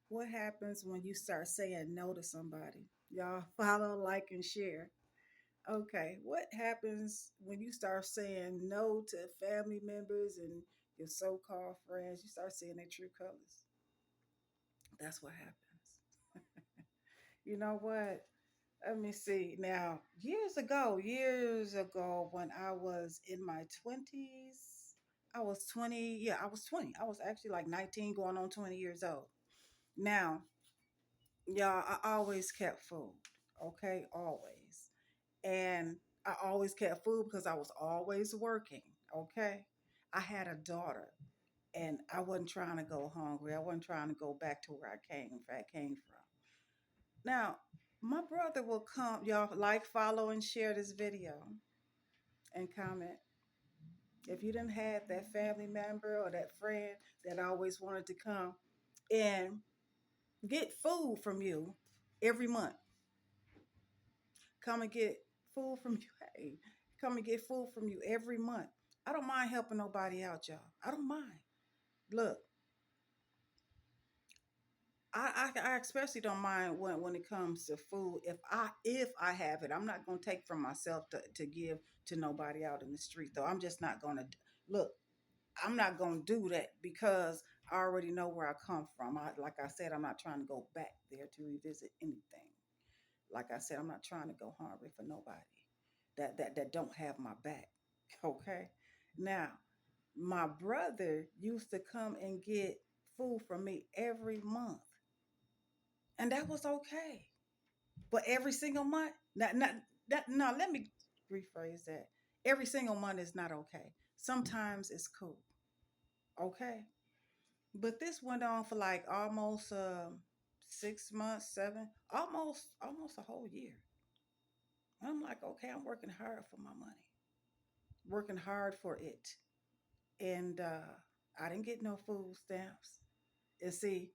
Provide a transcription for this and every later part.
What happens when you start saying no to somebody? Y'all follow, like, and share. Okay, what happens when you start saying no to family members and your so called friends? You start seeing their true colors. That's what happens. You know what? Let me see. Now, years ago, when I was in my 20s, I was 20. Yeah, I was 20. I was actually like 19 going on 20 years old. Now, y'all, I always kept food. Okay, always. And I always kept food because I was always working. Okay. I had a daughter and I wasn't trying to go hungry. I wasn't trying to go back to where I came from. Now, my brother will come, y'all like, follow, and share this video and comment. If you didn't have that family member or that friend that always wanted to come and get food from you every month, come and get food from you. Hey, come and get food from you every month. I don't mind helping nobody out, y'all. I don't mind. Look, I especially don't mind when it comes to food. If I have it, I'm not gonna take from myself to give to nobody out in the street. Though I'm just not gonna look. I'm not gonna do that because I already know where I come from. Like I said, I'm not trying to go back there to revisit anything. Like I said, I'm not trying to go hungry for nobody that don't have my back. Okay. Now, my brother used to come and get food from me every month, and that was okay. But every single month, now let me rephrase that. Every single month is not okay. Sometimes it's cool. Okay. But this went on for like almost 6 months, seven, almost a whole year. I'm like, okay, I'm working hard for my money, working hard for it. And I didn't get no food stamps. And see,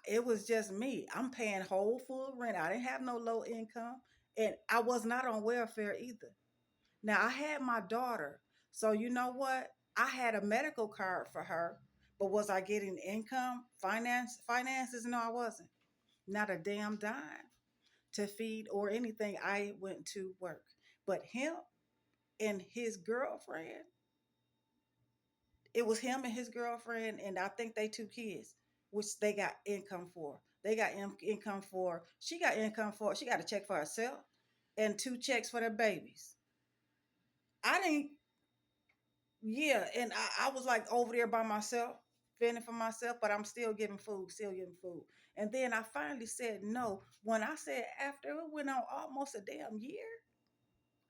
it was just me. I'm paying whole full rent. I didn't have no low income. And I was not on welfare either. Now I had my daughter. So you know what? I had a medical card for her, but was I getting income, finances? No, I wasn't. Not a damn dime to feed or anything. I went to work. But him and his girlfriend, it was him and his girlfriend, and I think they two kids, which they got income for. They got income for. She got income for. She got a check for herself, and two checks for their babies. I didn't. Yeah, and I was like over there by myself, fending for myself, but I'm still getting food, still getting food. And then I finally said no. When I said after it went on almost a damn year,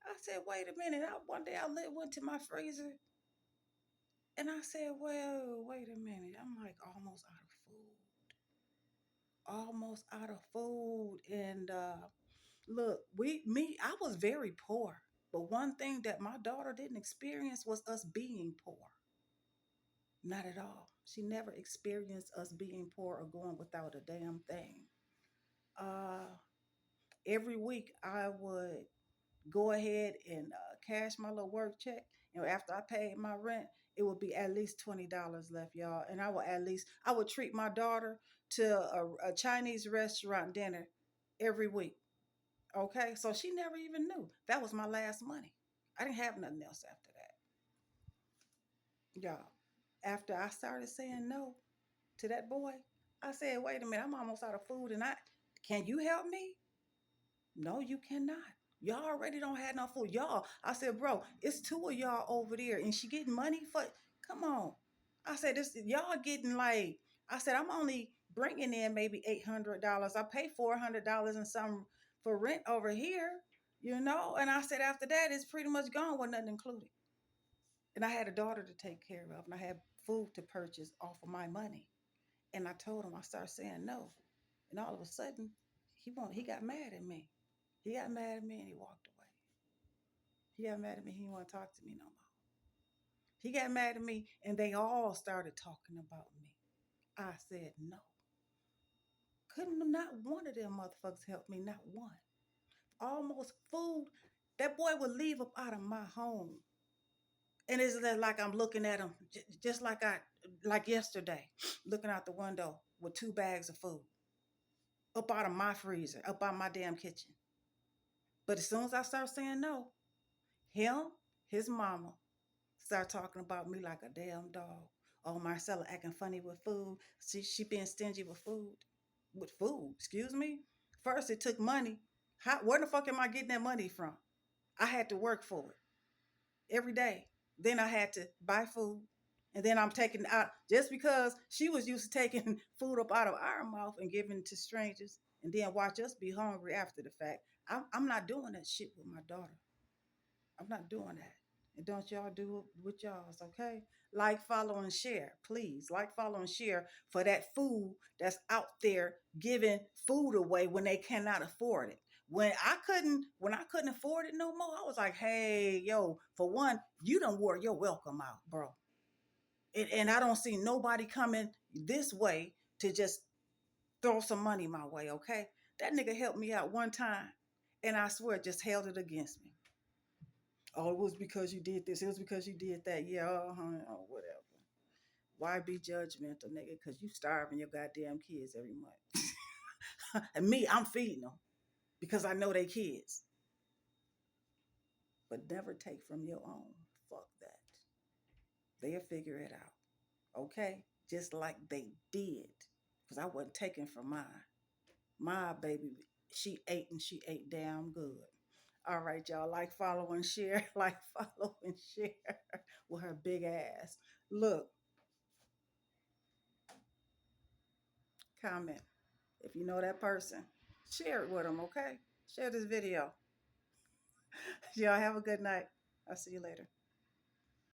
I said, wait a minute. One day went to my freezer and I said, well, wait a minute. I'm like almost out of food. Almost out of food. And look, I was very poor. But one thing that my daughter didn't experience was us being poor. Not at all. She never experienced us being poor or going without a damn thing. Uh, every week I would go ahead and cash my little work check. After I paid my rent, it would be at least $20 left, y'all. And I would treat my daughter to a Chinese restaurant dinner every week. Okay, so she never even knew that was my last money. I didn't have nothing else after that, y'all. After I started saying no to that boy, I said, "Wait a minute, I'm almost out of food, and I can you help me?" No, you cannot. Y'all already don't have no food. Y'all, I said, bro, it's two of y'all over there, and she getting money for. Come on, I said this. Y'all getting like. I said I'm only bringing in maybe $800. I pay $400 and some for rent over here, And I said after that, it's pretty much gone with nothing included. And I had a daughter to take care of, and I had food to purchase off of my money. And I told him I started saying no, and all of a sudden, he got mad at me. He got mad at me and he walked away. He got mad at me. He didn't want to talk to me no more. He got mad at me and they all started talking about me. I said no. Couldn't not one of them motherfuckers help me, not one. Almost food. That boy would leave up out of my home. And it's like I'm looking at him just like yesterday, looking out the window with two bags of food. up out of my freezer, up out of my damn kitchen. But as soon as I start saying no, him, his mama, start talking about me like a damn dog. Oh, Marcella acting funny with food. She being stingy with food. With food, excuse me. First, it took money. Where the fuck am I getting that money from? I had to work for it every day. Then I had to buy food. And then I'm taking out just because she was used to taking food up out of our mouth and giving it to strangers and then watch us be hungry after the fact. I'm not doing that shit with my daughter. I'm not doing that. And don't y'all do it with y'all's, okay? Like, follow, and share. Please, like, follow, and share for that food that's out there giving food away when they cannot afford it. When I couldn't afford it no more, I was like, hey, yo, for one, you done wore your welcome out, bro. And I don't see nobody coming this way to just throw some money my way, okay? That nigga helped me out one time, and I swear just held it against me. Oh, it was because you did this. It was because you did that. Yeah, oh, whatever. Why be judgmental, nigga? Because you starving your goddamn kids every month. And me, I'm feeding them because I know they kids. But never take from your own. Fuck that. They'll figure it out. Okay? Just like they did. Because I wasn't taking from mine. My baby, she ate and she ate damn good. All right, y'all. Like, follow, and share. Like, follow, and share with her big ass. Look, comment. If you know that person, share it with them, okay? Share this video. Y'all have a good night. I'll see you later.